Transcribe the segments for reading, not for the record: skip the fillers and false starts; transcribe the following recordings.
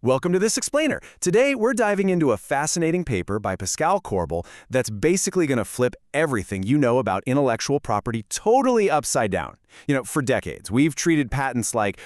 Welcome to this explainer. Today, we're diving into a fascinating paper by Pascal Corbel that's basically going to flip everything you know about intellectual property totally upside down. For decades, we've treated patents like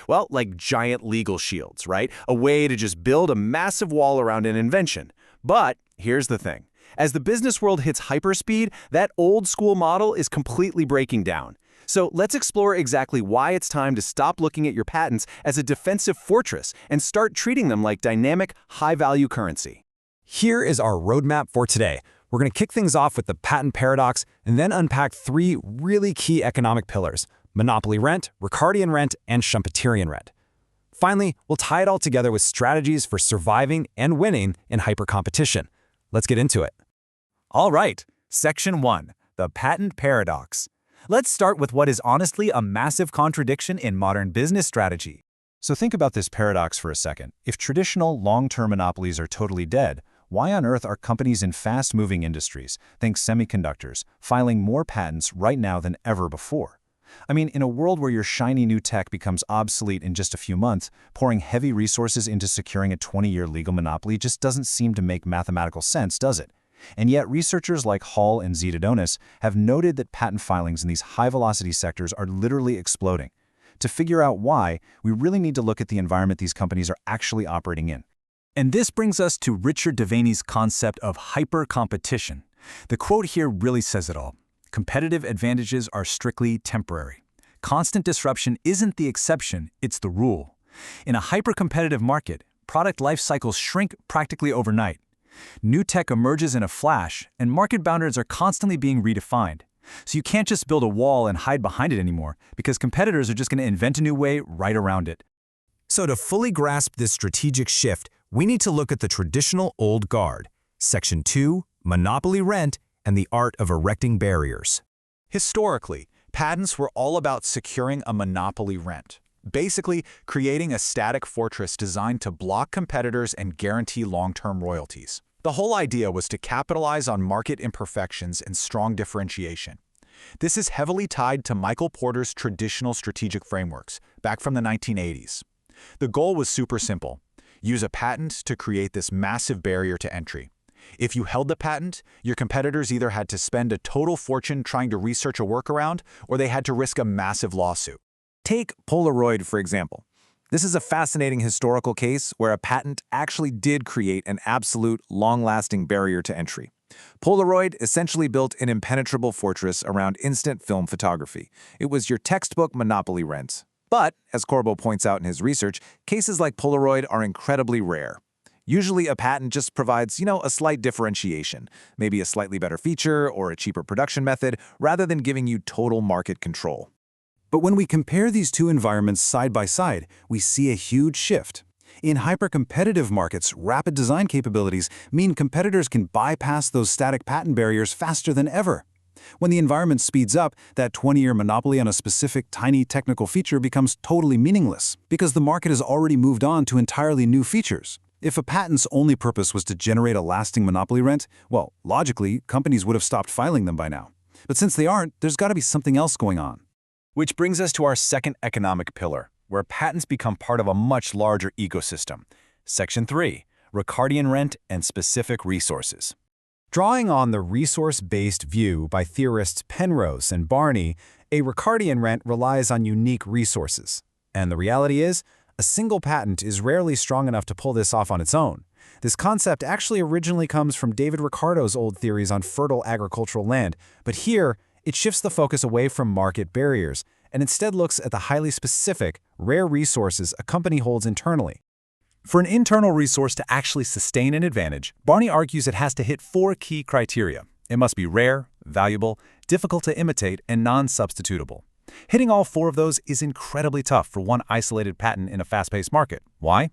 giant legal shields, right? A way to just build a massive wall around an invention. But here's the thing. As the business world hits hyperspeed, that old school model is completely breaking down. So let's explore exactly why it's time to stop looking at your patents as a defensive fortress and start treating them like dynamic, high-value currency. Here is our roadmap for today. We're going to kick things off with the patent paradox and then unpack three really key economic pillars: monopoly rent, Ricardian rent, and Schumpeterian rent. Finally, we'll tie it all together with strategies for surviving and winning in hypercompetition. Let's get into it. All right, Section 1, the patent paradox. Let's start with what is honestly a massive contradiction in modern business strategy. So think about this paradox for a second. If traditional, long-term monopolies are totally dead, why on earth are companies in fast-moving industries, think semiconductors, filing more patents right now than ever before? I mean, in a world where your shiny new tech becomes obsolete in just a few months, pouring heavy resources into securing a 20-year legal monopoly just doesn't seem to make mathematical sense, does it? And yet, researchers like Hall and Zitadonis have noted that patent filings in these high-velocity sectors are literally exploding. To figure out why, we really need to look at the environment these companies are actually operating in. And this brings us to Richard Devaney's concept of hypercompetition. The quote here really says it all. Competitive advantages are strictly temporary. Constant disruption isn't the exception, it's the rule. In a hypercompetitive market, product life cycles shrink practically overnight. New tech emerges in a flash, and market boundaries are constantly being redefined. So you can't just build a wall and hide behind it anymore, because competitors are just going to invent a new way right around it. So to fully grasp this strategic shift, we need to look at the traditional old guard, Section 2, monopoly rent, and the art of erecting barriers. Historically, patents were all about securing a monopoly rent, basically creating a static fortress designed to block competitors and guarantee long-term royalties. The whole idea was to capitalize on market imperfections and strong differentiation. This is heavily tied to Michael Porter's traditional strategic frameworks, back from the 1980s. The goal was super simple: use a patent to create this massive barrier to entry. If you held the patent, your competitors either had to spend a total fortune trying to research a workaround, or they had to risk a massive lawsuit. Take Polaroid, for example. This is a fascinating historical case where a patent actually did create an absolute, long-lasting barrier to entry. Polaroid essentially built an impenetrable fortress around instant film photography. It was your textbook monopoly rent. But, as Corbel points out in his research, cases like Polaroid are incredibly rare. Usually a patent just provides, a slight differentiation, maybe a slightly better feature or a cheaper production method, rather than giving you total market control. But when we compare these two environments side by side, we see a huge shift. In hyper-competitive markets, rapid design capabilities mean competitors can bypass those static patent barriers faster than ever. When the environment speeds up, that 20-year monopoly on a specific tiny technical feature becomes totally meaningless, because the market has already moved on to entirely new features. If a patent's only purpose was to generate a lasting monopoly rent, well, logically, companies would have stopped filing them by now. But since they aren't, there's got to be something else going on. Which brings us to our second economic pillar, where patents become part of a much larger ecosystem. Section 3, Ricardian rent and specific resources. Drawing on the resource-based view by theorists Penrose and Barney, a Ricardian rent relies on unique resources. And the reality is, a single patent is rarely strong enough to pull this off on its own. This concept actually originally comes from David Ricardo's old theories on fertile agricultural land, but here, it shifts the focus away from market barriers and instead looks at the highly specific, rare resources a company holds internally. For an internal resource to actually sustain an advantage, Barney argues it has to hit 4 key criteria. It must be rare, valuable, difficult to imitate, and non-substitutable. Hitting all 4 of those is incredibly tough for one isolated patent in a fast-paced market. Why?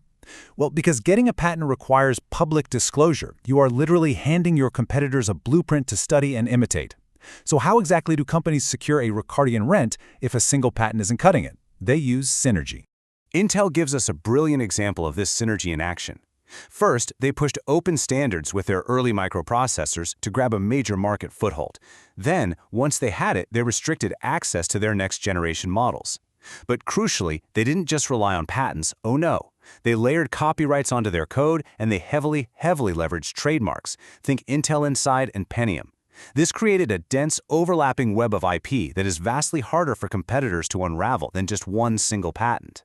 Well, because getting a patent requires public disclosure. You are literally handing your competitors a blueprint to study and imitate. So how exactly do companies secure a Ricardian rent if a single patent isn't cutting it? They use synergy. Intel gives us a brilliant example of this synergy in action. First, they pushed open standards with their early microprocessors to grab a major market foothold. Then, once they had it, they restricted access to their next-generation models. But crucially, they didn't just rely on patents, oh no. They layered copyrights onto their code, and they heavily leveraged trademarks. Think Intel Inside and Pentium. This created a dense, overlapping web of IP that is vastly harder for competitors to unravel than just one single patent.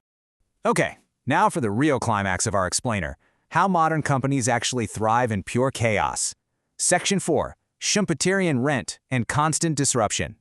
Okay, now for the real climax of our explainer: how modern companies actually thrive in pure chaos. Section 4. Schumpeterian rent and constant disruption.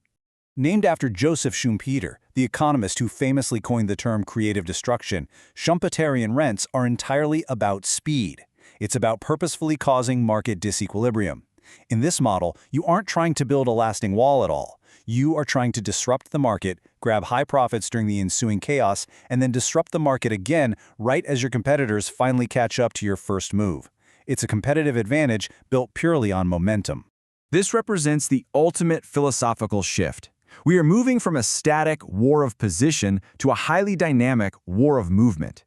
Named after Joseph Schumpeter, the economist who famously coined the term creative destruction, Schumpeterian rents are entirely about speed. It's about purposefully causing market disequilibrium. In this model, you aren't trying to build a lasting wall at all. You are trying to disrupt the market, grab high profits during the ensuing chaos, and then disrupt the market again right as your competitors finally catch up to your first move. It's a competitive advantage built purely on momentum. This represents the ultimate philosophical shift. We are moving from a static war of position to a highly dynamic war of movement.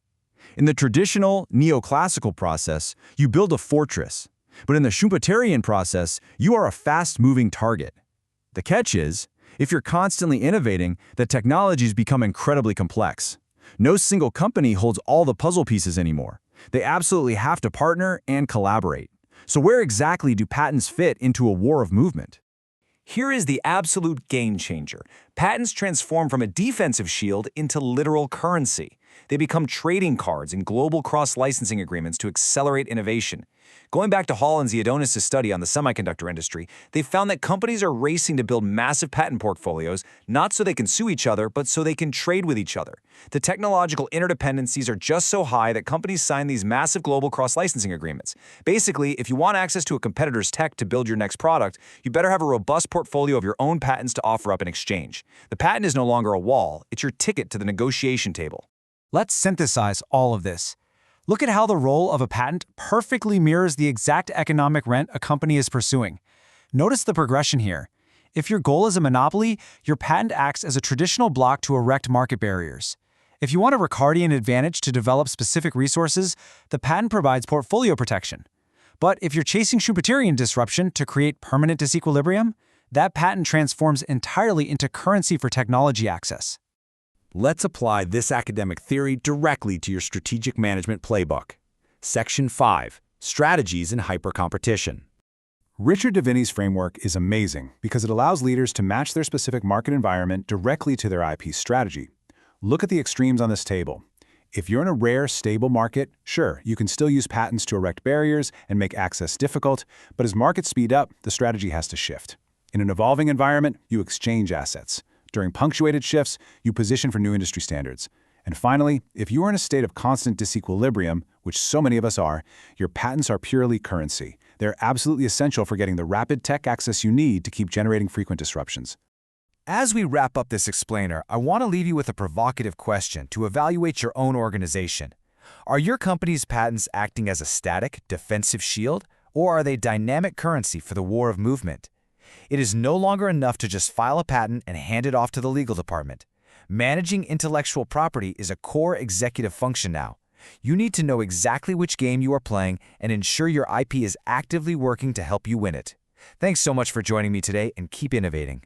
In the traditional neoclassical process, you build a fortress. But in the Schumpeterian process, you are a fast-moving target. The catch is, if you're constantly innovating, the technologies become incredibly complex. No single company holds all the puzzle pieces anymore. They absolutely have to partner and collaborate. So where exactly do patents fit into a war of movement? Here is the absolute game changer. Patents transform from a defensive shield into literal currency. They become trading cards in global cross-licensing agreements to accelerate innovation. Going back to Hall and Ziedonis' study on the semiconductor industry, they found that companies are racing to build massive patent portfolios, not so they can sue each other, but so they can trade with each other. The technological interdependencies are just so high that companies sign these massive global cross-licensing agreements. Basically, if you want access to a competitor's tech to build your next product, you better have a robust portfolio of your own patents to offer up in exchange. The patent is no longer a wall, it's your ticket to the negotiation table. Let's synthesize all of this. Look at how the role of a patent perfectly mirrors the exact economic rent a company is pursuing. Notice the progression here. If your goal is a monopoly, your patent acts as a traditional block to erect market barriers. If you want a Ricardian advantage to develop specific resources, the patent provides portfolio protection. But if you're chasing Schumpeterian disruption to create permanent disequilibrium, that patent transforms entirely into currency for technology access. Let's apply this academic theory directly to your strategic management playbook. Section 5. Strategies in Hypercompetition. Richard Devini's framework is amazing because it allows leaders to match their specific market environment directly to their IP strategy. Look at the extremes on this table. If you're in a rare, stable market, sure, you can still use patents to erect barriers and make access difficult, but as markets speed up, the strategy has to shift. In an evolving environment, you exchange assets. During punctuated shifts, you position for new industry standards. And finally, if you are in a state of constant disequilibrium, which so many of us are, your patents are purely currency. They're absolutely essential for getting the rapid tech access you need to keep generating frequent disruptions. As we wrap up this explainer, I want to leave you with a provocative question to evaluate your own organization. Are your company's patents acting as a static, defensive shield, or are they dynamic currency for the war of movement? It is no longer enough to just file a patent and hand it off to the legal department. Managing intellectual property is a core executive function now. You need to know exactly which game you are playing and ensure your IP is actively working to help you win it. Thanks so much for joining me today, and keep innovating.